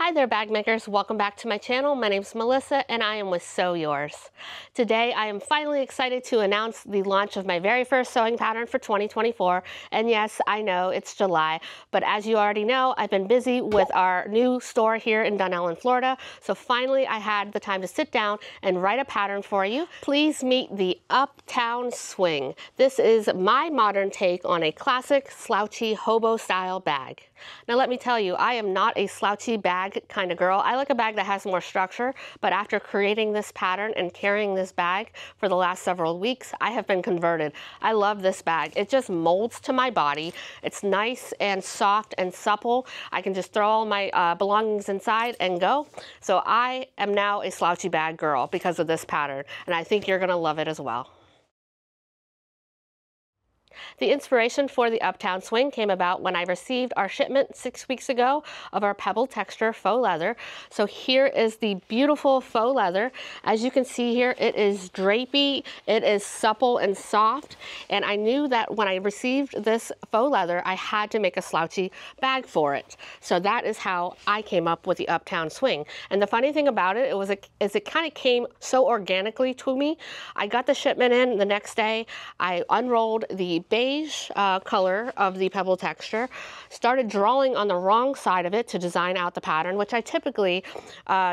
Hi there, bag makers. Welcome back to my channel. My name is Melissa and I am with Sew Yours. Today I am finally excited to announce the launch of my very first sewing pattern for 2024. And yes, I know it's July, but as you already know, I've been busy with our new store here in Dunellen, Florida. So finally I had the time to sit down and write a pattern for you. Please meet the Uptown Swing. This is my modern take on a classic slouchy hobo style bag. Now let me tell you, I am not a slouchy bag kind of girl. I like a bag that has more structure, but after creating this pattern and carrying this bag for the last several weeks, I have been converted. I love this bag. It just molds to my body. It's nice and soft and supple. I can just throw all my belongings inside and go. So I am now a slouchy bag girl because of this pattern, and I think you're gonna love it as well. The inspiration for the Uptown Swing came about when I received our shipment 6 weeks ago of our pebble texture faux leather. So here is the beautiful faux leather. As you can see here, it is drapey, it is supple and soft, and I knew that when I received this faux leather, I had to make a slouchy bag for it. So that is how I came up with the Uptown Swing. And the funny thing about it, it kind of came so organically to me. I got the shipment in the next day. I unrolled the beige color of the pebble texture, started drawing on the wrong side of it to design out the pattern, which I typically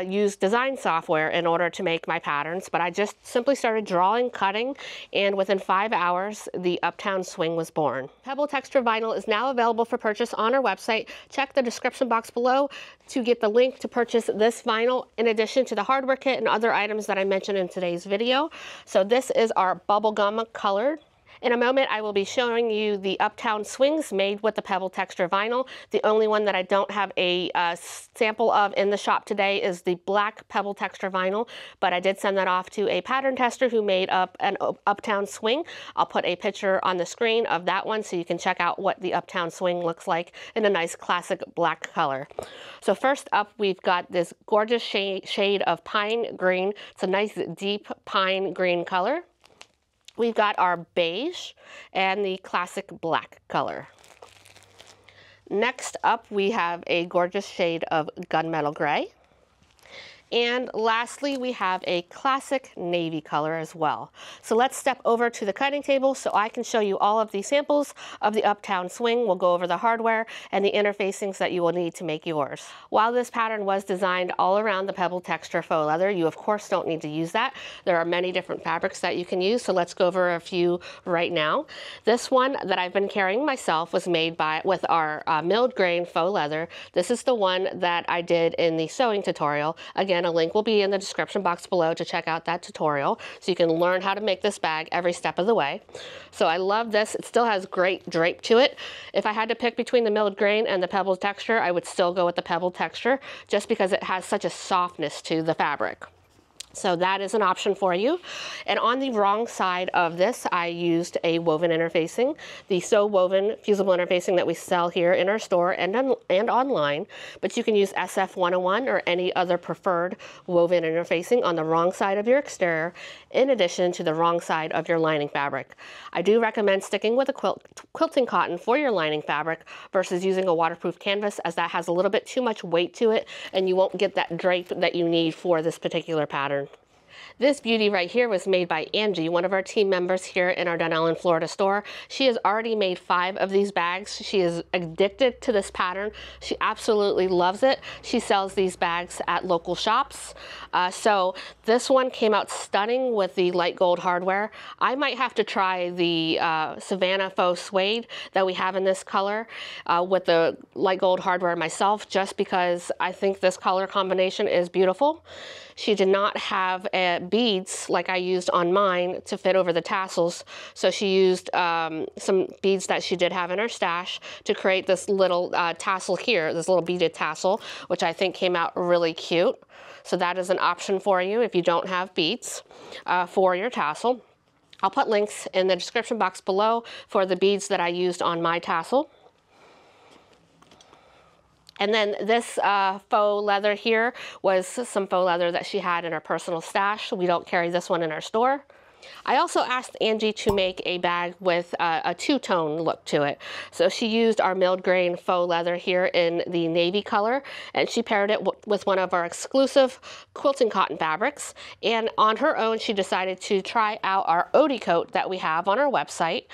use design software in order to make my patterns, but I just simply started drawing, cutting, and within 5 hours, the Uptown Swing was born. Pebble texture vinyl is now available for purchase on our website. Check the description box below to get the link to purchase this vinyl, in addition to the hardware kit and other items that I mentioned in today's video. So this is our bubblegum colored. In a moment, I will be showing you the Uptown Swings made with the pebble texture vinyl. The only one that I don't have a sample of in the shop today is the black pebble texture vinyl, but I did send that off to a pattern tester who made up an Uptown Swing. I'll put a picture on the screen of that one so you can check out what the Uptown Swing looks like in a nice classic black color. So first up, we've got this gorgeous shade of pine green. It's a nice deep pine green color. We've got our beige and the classic black color. Next up, we have a gorgeous shade of gunmetal gray. And lastly, we have a classic navy color as well. So let's step over to the cutting table so I can show you all of the samples of the Uptown Swing. We'll go over the hardware and the interfacings that you will need to make yours. While this pattern was designed all around the pebble texture faux leather, you of course don't need to use that. There are many different fabrics that you can use, so let's go over a few right now. This one that I've been carrying myself was made with our milled grain faux leather. This is the one that I did in the sewing tutorial. Again, a link will be in the description box below to check out that tutorial so you can learn how to make this bag every step of the way. So I love this. It still has great drape to it. If I had to pick between the milled grain and the pebble texture, I would still go with the pebble texture just because it has such a softness to the fabric. So that is an option for you. And on the wrong side of this, I used a woven interfacing, the Sew Woven fusible interfacing that we sell here in our store and online, but you can use SF101 or any other preferred woven interfacing on the wrong side of your exterior, in addition to the wrong side of your lining fabric. I do recommend sticking with a quilting cotton for your lining fabric versus using a waterproof canvas, as that has a little bit too much weight to it and you won't get that drape that you need for this particular pattern. This beauty right here was made by Angie, one of our team members here in our Dunellen, Florida store. She has already made 5 of these bags. She is addicted to this pattern. She absolutely loves it. She sells these bags at local shops. So this one came out stunning with the light gold hardware. I might have to try the Savannah faux suede that we have in this color with the light gold hardware myself, just because I think this color combination is beautiful. She did not have beads like I used on mine to fit over the tassels, so she used some beads that she did have in her stash to create this little tassel here, this little beaded tassel, which I think came out really cute. So that is an option for you if you don't have beads for your tassel. I'll put links in the description box below for the beads that I used on my tassel. And then this faux leather here was some faux leather that she had in her personal stash. We don't carry this one in our store. I also asked Angie to make a bag with a two-tone look to it. So she used our milled grain faux leather here in the navy color, and she paired it with one of our exclusive quilting cotton fabrics. And on her own, she decided to try out our Odie coat that we have on our website,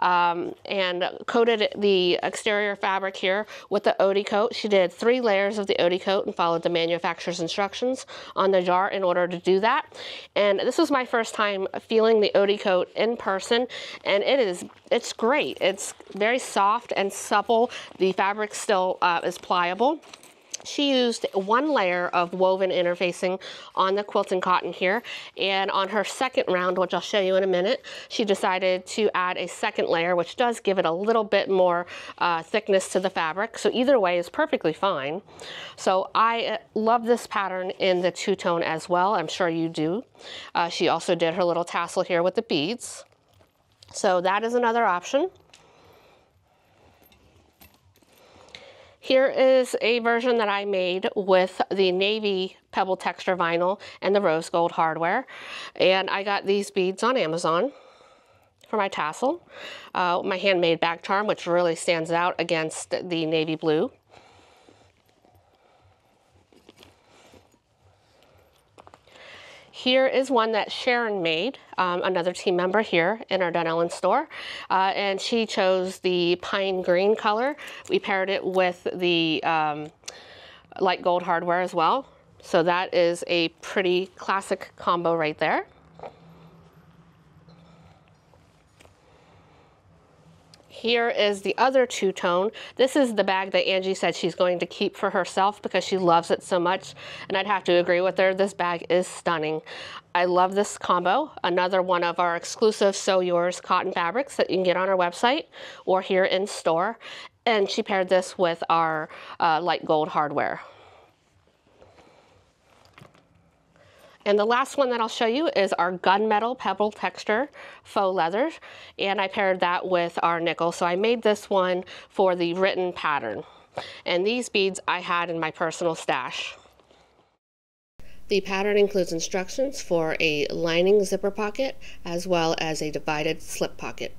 and coated the exterior fabric here with the Odie coat. She did 3 layers of the Odie coat and followed the manufacturer's instructions on the jar in order to do that. And this was my first time feeling the Odie coat in person, and it's great. It's very soft and supple. The fabric still is pliable. She used 1 layer of woven interfacing on the quilting cotton here, and on her second round, which I'll show you in a minute, she decided to add a second layer, which does give it a little bit more thickness to the fabric. So either way is perfectly fine. So I love this pattern in the two-tone as well. I'm sure you do. She also did her little tassel here with the beads. So that is another option. Here is a version that I made with the navy pebble texture vinyl and the rose gold hardware. And I got these beads on Amazon for my tassel. My handmade back charm, which really stands out against the navy blue. Here is one that Sharon made, another team member here in our Dunellen store, and she chose the pine green color. We paired it with the light gold hardware as well. So that is a pretty classic combo right there. Here is the other two-tone. This is the bag that Angie said she's going to keep for herself because she loves it so much, and I'd have to agree with her. This bag is stunning. I love this combo. Another one of our exclusive Sew Yours cotton fabrics that you can get on our website or here in store. And she paired this with our light gold hardware. And the last one that I'll show you is our gunmetal pebble texture faux leather, and I paired that with our nickel. So I made this one for the written pattern. And these beads I had in my personal stash. The pattern includes instructions for a lining zipper pocket as well as a divided slip pocket.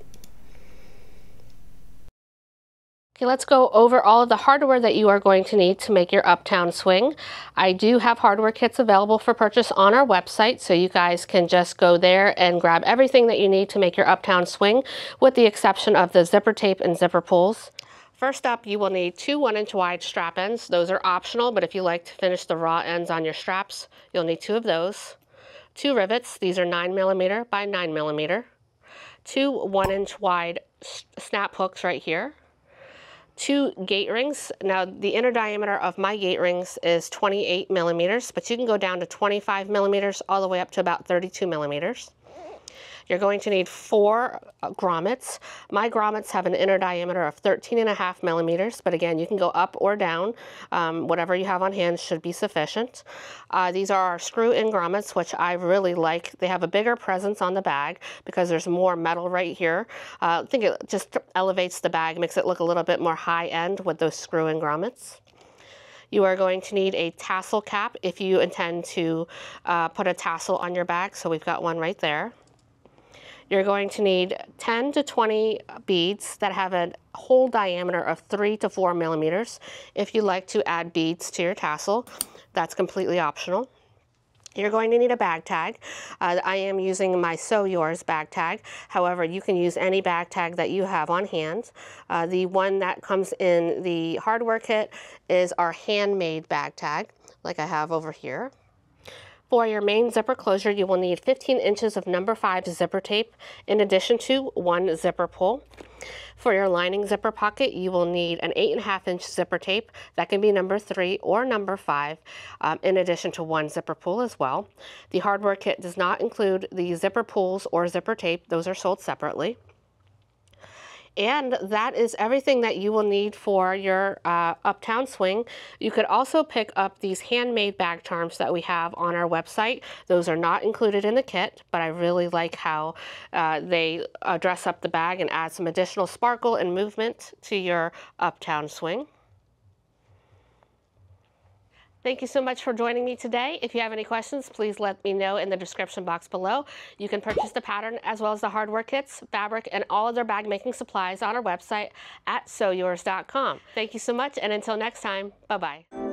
Okay, let's go over all of the hardware that you are going to need to make your Uptown swing. I do have hardware kits available for purchase on our website, so you guys can just go there and grab everything that you need to make your Uptown swing, with the exception of the zipper tape and zipper pulls. First up, you will need 2 1-inch wide strap ends. Those are optional, but if you like to finish the raw ends on your straps, you'll need 2 of those. 2 rivets. These are 9mm by 9mm. 2 1-inch wide snap hooks right here. 2 gate rings. Now the inner diameter of my gate rings is 28mm, but you can go down to 25mm all the way up to about 32mm. You're going to need 4 grommets. My grommets have an inner diameter of 13.5mm, but again, you can go up or down. Whatever you have on hand should be sufficient. These are our screw-in grommets, which I really like. They have a bigger presence on the bag because there's more metal right here. I think it just elevates the bag, makes it look a little bit more high-end with those screw-in grommets. You are going to need a tassel cap if you intend to put a tassel on your bag, so we've got one right there. You're going to need 10 to 20 beads that have a hole diameter of 3 to 4mm. If you like to add beads to your tassel, that's completely optional. You're going to need a bag tag. I am using my Sew Yours bag tag. However, you can use any bag tag that you have on hand. The one that comes in the hardware kit is our handmade bag tag, like I have over here. For your main zipper closure, you will need 15 inches of number 5 zipper tape in addition to 1 zipper pull. For your lining zipper pocket, you will need an 8.5-inch zipper tape. That can be number 3 or number 5, in addition to 1 zipper pull as well. The hardware kit does not include the zipper pulls or zipper tape. Those are sold separately. And that is everything that you will need for your Uptown swing. You could also pick up these handmade bag charms that we have on our website. Those are not included in the kit, but I really like how they dress up the bag and add some additional sparkle and movement to your Uptown swing. Thank you so much for joining me today. If you have any questions, please let me know in the description box below. You can purchase the pattern as well as the hardware kits, fabric, and all other bag making supplies on our website at sewyours.com. Thank you so much, and until next time, bye-bye.